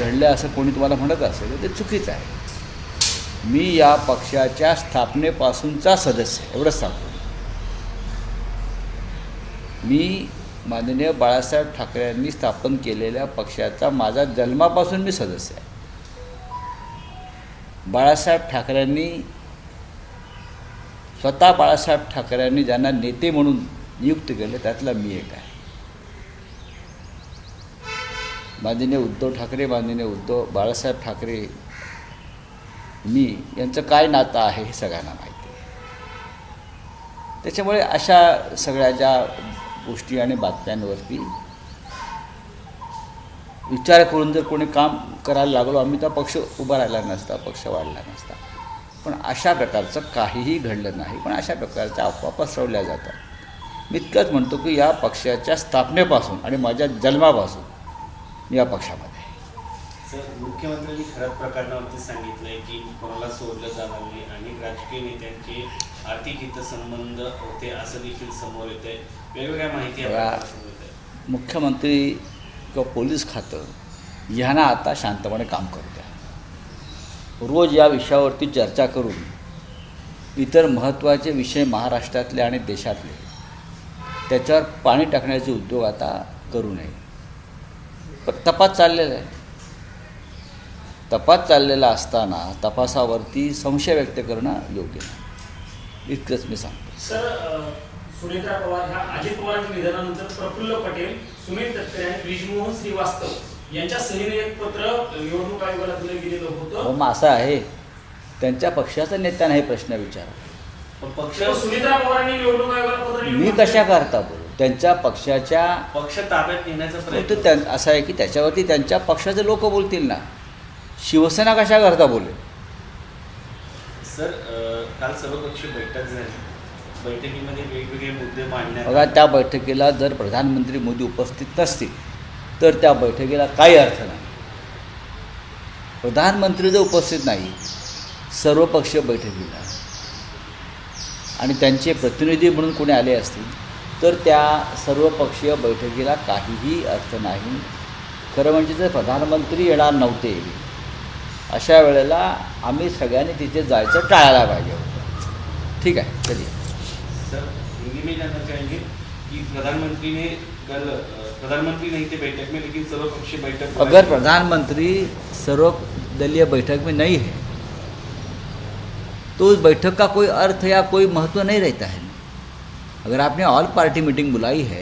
घडलं असं कोणी तुम्हाला म्हणत असेल तर ते चुकीचं आहे. मी या पक्षाच्या स्थापनेपासूनचा सदस्य आहे, एवढंच सांगतो. मी माननीय बाळासाहेब ठाकरे यांनी स्थापन केलेल्या पक्षाचा माझा जन्मापासून मी सदस्य आहे. बाळासाहेब ठाकरेंनी स्वतः बाळासाहेब ठाकरेंनी ज्यांना नेते म्हणून नियुक्त केले त्यातला मी एक आहे. माननीय उद्धव ठाकरे, माननीय बाळासाहेब ठाकरे, मी यांचं काय नातं आहे हे सगळ्यांना माहिती आहे. त्याच्यामुळे अशा सगळ्या ज्या गोष्टी आणि बातम्यांवरती विचार करून जर कोणी काम करायला लागलो आम्ही तर पक्ष उभा राहिला नसता, पक्ष वाढला नसता. पण अशा प्रकारचं काहीही घडलं नाही. पण अशा प्रकारच्या अफवा पसरवल्या जातात. मी इतकंच म्हणतो की या पक्षाच्या स्थापनेपासून आणि माझ्या जन्मापासून मी या पक्षामध्ये आहे. सर, मुख्यमंत्र्यांनी खराब प्रकरणावरती सांगितलंय की कोणाला सोडलं जाणार नाही आणि राजकीय नेत्यांचे आर्थिक हितसंबंध होते असं देखील समोर येत आहे. वेगवेगळ्या माहिती समोर येत आहे. मुख्यमंत्री किंवा पोलीस खातं ह्यांना आता शांतपणे काम करू द्या. रोज या विषयावरती चर्चा करून इतर महत्त्वाचे विषय महाराष्ट्रातले आणि देशातले त्याच्यावर पाणी टाकण्याचे उद्योग आता करू नये. पण तपास चाललेला आहे. तपास चाललेला असताना तपासावरती संशय व्यक्त करणं योग्य नाही. इतकंच मी सांगतो. सर, सुनेत्रा पवार ह्या अजित पवारांच्या निधनानंतर प्रफुल्ल पटेल, सुनील तटकरे आणि ब्रिजमोहन श्रीवास्तव यांच्या सहीने एक पत्र निवडणूक आयोगाला दिलं गेलेलं होतं. हो, मग असं आहे त्यांच्या पक्षाच्या नेत्यांना हे प्रश्न विचारा. पक्ष सुनेत्रा पवारांनी निवडणूक आयोगाला पत्र मी कशा करता बोलू? त्यांच्या पक्षाच्या पक्ष ताब्यात घेण्याचा प्रयत्न तर असं आहे की त्याच्यावरती त्यांच्या पक्षाचे लोक बोलतील ना. शिवसेना कशा करता बोलेल? सर, काल सर्वपक्षीय बैठक झाली. बैठकीमध्ये वेगवेगळे मुद्दे मांडण्यात बघा, त्या बैठकीला जर प्रधानमंत्री मोदी उपस्थित नसतील तर त्या बैठकीला काही अर्थ नाही. प्रधानमंत्री जर उपस्थित नाही सर्वपक्षीय बैठकीला आणि त्यांचे प्रतिनिधी म्हणून कोणी आले असतील तर त्या सर्वपक्षीय बैठकीला काहीही अर्थ नाही. खरं म्हणजे जर प्रधानमंत्री येणार नव्हते अशा वेळेला आम्ही सगळ्यांनी तिथे जायचं टाळायला पाहिजे होतं. ठीक आहे, चलिए. सर, हिंदी में जानना चाहेंगे कि प्रधानमंत्री नहीं थे बैठक में, लेकिन सर्वपक्षीय बैठक अगर प्रधानमंत्री सर्वदलीय बैठक में नहीं है तो उस बैठक का कोई अर्थ या कोई महत्व नहीं रहता है. अगर आपने ऑल पार्टी मीटिंग बुलाई है